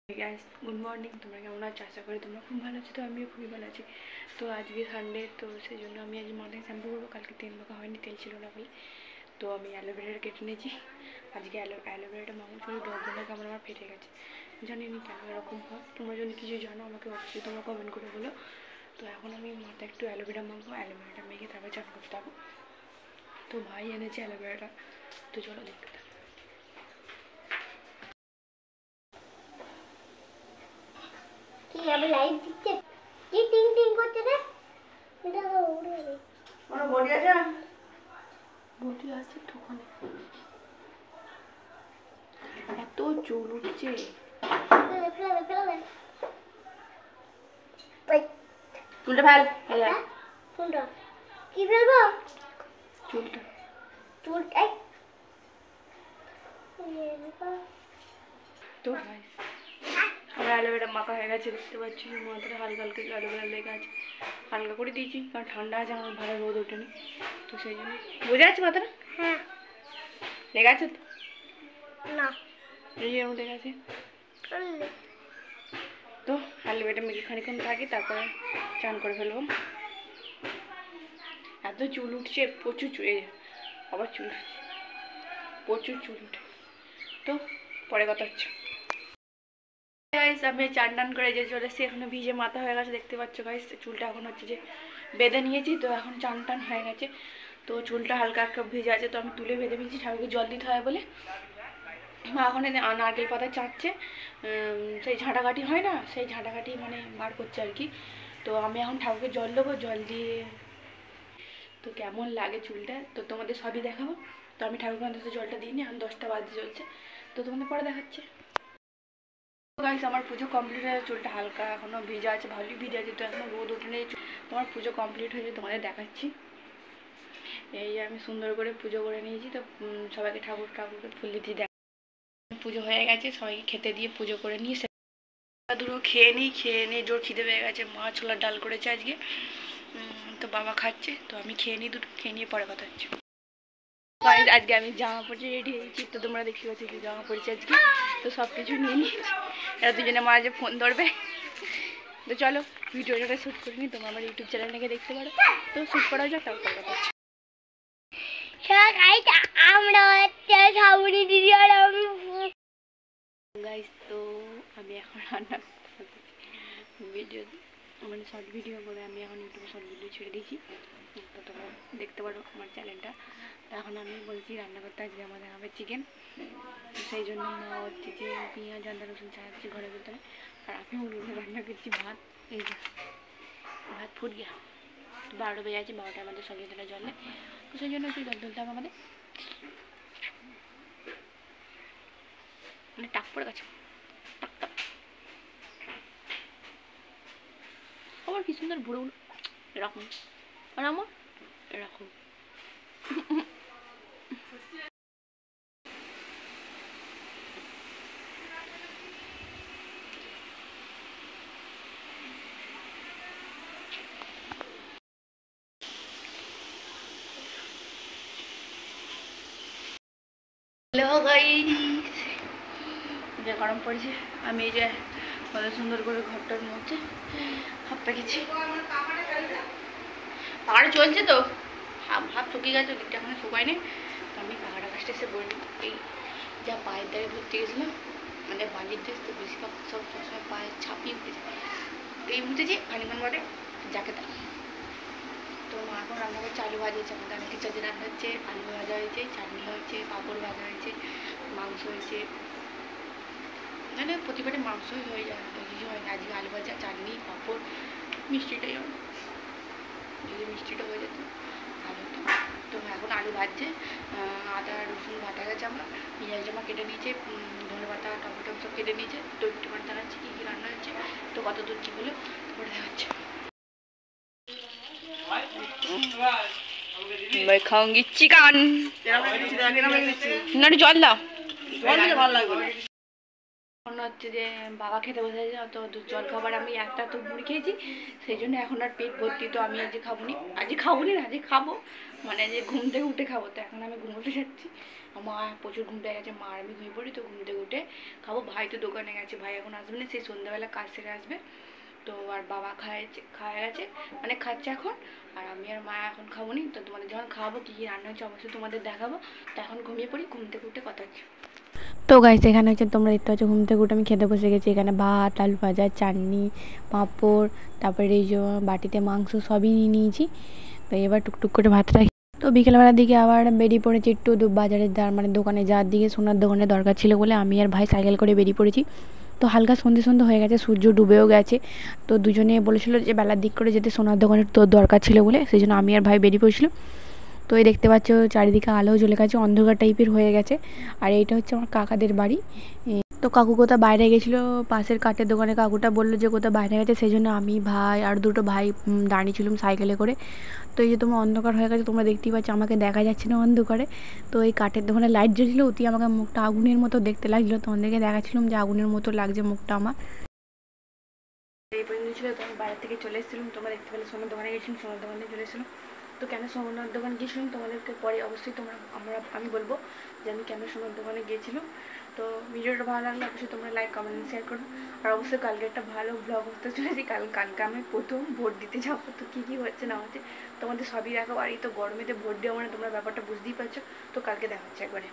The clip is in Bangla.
Guys good morning. তোমরা কেমন আছো? আশা করি তোমরা খুব ভালো আছো। তো আমিও খুবই ভালো আছি। তো আজকে সানডে, তো সেই জন্য আমি আজ মাথায় শ্যাম্পু করবো। কালকে তেল মাখা হয়নি, তেল ছিল না বলে। তো আমি অ্যালোভেরা কেটে নিয়েছি। আজকে অ্যালোভেরাটা মাখবো। শুধু ডগগুলো কেমন আমার ফেটে গেছে, জানি না কেন এরকম হয়। তোমরা যদি কিছু জানো আমাকে অবশ্যই তোমরা কমেন্ট করে বলো। তো এখন আমি মাথায় একটু অ্যালোভেরা মাখবো। অ্যালোভেরাটা মেখে তারপর চান করতে হবে। তো ভাই এনেছে অ্যালোভেরাটা, তো চলো দেখতে থাকো। লাইট দিচ্ছে কি টিং টিং করছে রে? এটা তো উড়ে গেছে। কোনো বডি আছে? বডি আছে তো ওখানে। এত চুল উঠছে। ফেলে চুলটা ফেল। কোনটা কি ফেলবো? চুলটা চুলটাই তো আমার অ্যালোভেরা মাখা হয়ে গেছে, দেখতে পাচ্ছি। মাথাটা হালকা হালকা অ্যালোভেরা লেগে আছে, হালকা করে দিয়েছি কারণ ঠান্ডা আছে, আমার ভালো রোদ ওঠেনি। তো সেই জন্য বুঝে যাচ্ছে মাথাটা। হ্যাঁ লেগে আছে তো না এই যে লেগে আছে। তো অ্যালোভেরা মেখে খানিক্ষণ থাকি, তারপরে চান করে ফেলবো। এত চুল উঠছে, প্রচুর চুল, এই আবার চুল উঠছে, প্রচুর চুল উঠে। তো পরে কথা হচ্ছে। গাইস আমি চান টান করে যে চলে এসেছি, এখনো ভিজে মাথা হয়ে গেছে, দেখতে পাচ্ছ গাইস। চুলটা এখন হচ্ছে যে বেঁধে নিয়েছি, তো এখন চান টান হয়ে গেছে। তো চুলটা হালকা হালকা ভিজে আছে, তো আমি তুলে বেঁধে নিয়েছি। ঠাকুরকে জল দিতে হয় বলে মা এখন নারকেল পাতা চাটছে। সেই ঝাঁটাকাঠি হয় না, সেই ঝাঁটাকাঠি মানে বার করছে আর কি। তো আমি এখন ঠাকুরকে জল দেবো, জল দিয়ে তো কেমন লাগে চুলটা তো তোমাদের সবই দেখাবো। তো আমি ঠাকুরকে অন্তত জলটা দিইনি, এখন 10টা বাজে চলছে। তো তোমাদের পরে দেখাচ্ছে। গাইস আমার পুজো কমপ্লিট হয়ে গেছে, চুলটা হালকা এখনো ভিজা আছে, ভালোই ভিজা আছে। তো এখনো রোদ ওঠেনি। তোমার পুজো কমপ্লিট হয়েছে, তোমাদের দেখাচ্ছি। এই আমি সুন্দর করে পুজো করে নিয়েছি। তো সবাইকে ঠাকুরকে ফুল দিতে দেখ। পুজো হয়ে গেছে, সবাইকে খেতে দিয়ে পুজো করে নিয়ে দুটো খেয়ে নিই জোর খিদে পেয়ে গেছে। মা ছোলার ডাল করেছে আজকে, তো বাবা খাচ্ছে। তো আমি খেয়ে নিই, দুটো খেয়ে নিয়ে পরে কথা হচ্ছে। আজকে আমি জামা পরে রেডি হয়েছি, তো তোমরা দেখতে পাচ্ছ কি জামা পরেছি আজকে। তো সব কিছু নিয়ে নিয়েছি, এরা দুজনে মারা যে ফোন ধরবে। তো চলো ভিডিওটা শ্যুট করে নিই, তোমরা আমার ইউটিউব চ্যানেলটাকে দেখতে পারো। তো শ্যুট করা যাক, তারপর কথা হচ্ছে। আমরা দিদি আর গাইস তো আমি এখন রান্না ভিডিও মানে শর্ট ভিডিও করে আমি এখন ইউটিউবে শর্ট ভিডিও ছেড়ে দিয়েছি। তো তোমরা দেখতে পারো আমার চ্যানেলটা। তো এখন আমি বলছি রান্না করতে, আজকে আমাদের হবে চিকেন। সেই জন্য মা হচ্ছে যে পেঁয়াজ আদা রসুন ছাড়াচ্ছি ঘরের ভিতরে। আর আমি রান্না করছি ভাত। এই যে ভাত ফুট গিয়া 12টা বেজে আছে, 12টা আমাদের সঙ্গে দিলে জলে। তো সেই জন্য একটু জল তুলতে হবে আমাদের, মানে টাক পড়ে গেছে। আবার কি সুন্দর বুড়ো এরকম, আর আমার এরকম। হ্যালো গাইস, যে গরম পড়েছে। আমি এই যে কত সুন্দর করে ঘরটার মধ্যে হাফ পেকেছি। পাহাড়ে চলছে তো হাফ শুকিয়ে গেছে, ওদিকটা এখনো শুকায়নি। তো আমি পাহাড়া গাছটা এসে বললাম, এই যা পায়ের দ্বারে ঘুরতে গেছিলাম আমাদের বালির দেশ, তো বেশিরভাগ সব সবসময় পায়ে ছাপিয়ে উঠেছে। তো এই উঠেছি খানিক্ষণ পরে যাকে তা। তো মা এখন রান্না করছে, আলু ভাজা হয়েছে, আমাদের অনেক কিছু রান্না হচ্ছে। আলু ভাজা হয়েছে, চাটনি হয়েছে, পাঁপড় ভাজা হয়েছে, মাংস হয়েছে। মানে প্রতিবারে মাংসই হয়ে যায়, কিছু হয় না। আজকে আলু ভাজা, চাটনি, পাঁপড়, মিষ্টিটাই হয়। যদি মিষ্টিটা হয়ে যেত ভালো হতো। তো এখন আলু ভাজছে, আদা রসুন বাটা গেছে, আমরা পেঁয়াজ জামা কেটে নিয়েছে, ধনে পাতা টমেটো সব কেটে নিয়েছে। তো একটু করে দেখাচ্ছে কী কী রান্না হচ্ছে, তো কত দূর কী হলো তারপরে দেখাচ্ছে। मैं खाऊंगी चिकन। জল দাও। এখন হচ্ছে যে বাবা খেতে বসে আছে, তো জল খাবার আমি একটা তো মুড়ি খেয়েছি, সেই জন্য এখন আর পেট ভর্তি। তো আমি আজকে খাবো না, আজকে খাবো, মানে যে ঘুম থেকে উঠে খাবো। তো এখন আমি ঘুমোতে যাচ্ছি, মা প্রচুর ঘুম পেয়ে গেছে, মা আর আমি ঘুমিয়ে পড়ি। তো ঘুম থেকে উঠে খাবো। ভাই তো দোকানে গেছে, ভাই এখন আসবে না, সেই সন্ধ্যাবেলা কাজ সেরে আসবে। তো আর বাবা খাওয়া গেছে, মানে খাচ্ছে এখন। আর আমি আর মা এখন খাবো নি। তো তোমাদের যখন খাওয়াবো কী কী রান্না হচ্ছে অবশ্যই তোমাদের দেখাবো। তো এখন ঘুমিয়ে পড়ি, ঘুম থেকে উঠে কথা হচ্ছে। তো গাইস এখানে হচ্ছে তোমরা দেখতে পাচ্ছ ঘুম থেকে উঠে আমি খেতে বসে গেছি। এখানে ভাত, আলু ভাজা, চাটনি, পাঁপড়, তারপরে এই যে বাটিতে মাংস সবই নিয়ে নিয়েছি। তো এবার টুকটুক করে ভাতটা, তো বিকেলবেলার দিকে আবার বেরিয়ে পড়েছি একটু বাজারের মানে দোকানে যাওয়ার দিকে, সোনার দোকানে দরকার ছিল বলে আমি আর ভাই সাইকেল করে বেরিয়ে পড়েছি। তো হালকা সন্ধে হয়ে গেছে, সূর্য ডুবেও গেছে। তো দুজনে বলেছিল যে বেলার দিক করে যেতে, সোনার দোকানে তোর দরকার ছিল বলে, সেই জন্য আমি আর ভাই বেরিয়ে পড়েছিল। তো এই দেখতে পাচ্ছ চারিদিকে আলো জ্বলে গেছে, অন্ধকার টাইপের হয়ে গেছে। আর এইটা হচ্ছে আমার কাকাদের বাড়ি। তো কাকু কোথাও বাইরে গেছিলো, পাশের কাঠের দোকানে কাকুটা বললো যে কোথাও বাইরে গেছে, সেই জন্য আমি ভাই আর দুটো ভাই দাঁড়িয়েছিলাম সাইকেলে করে। তো এই যে তোমার অন্ধকার হয়ে গেছে, তোমরা দেখতেই পাচ্ছ আমাকে দেখা যাচ্ছে না অন্ধকারে। তো এই কাঠের দোকানে লাইট জ্বলছিল, অতি আমাকে মুখটা আগুনের মতো দেখতে লাগছিলো। তোমাদেরকে দেখাচ্ছিলাম যে আগুনের মতো লাগছে মুখটা আমার। এই পর্যন্ত ছিল, তো আমি বাইরে থেকে চলে এসেছিলাম। তোমরা দেখতে পেলে সোনার দোকানে গেছিলাম, সোনার দোকানে চলে এসেছিলাম। তো কেন সোনার দোকানে গিয়েছিলাম তোমাদেরকে পরে অবশ্যই আমি বলবো যে আমি কেন সোনার দোকানে গিয়েছিলাম। তো ভিডিওটা ভালো লাগলে অবশ্যই তোমরা লাইক কমেন্ট শেয়ার করো। আর অবশ্যই কালকে একটা ভালো ব্লগ হতে চলেছি। কালকে আমি প্রথম ভোট দিতে যাবো। তো কী কী হচ্ছে না হচ্ছে তোমাদের সবই দেখাবো। আর এই তো গরমেতে ভোট দেওয়া মানে তোমরা ব্যাপারটা বুঝতেই পারছো। তো কালকে দেখা হচ্ছে একবারে।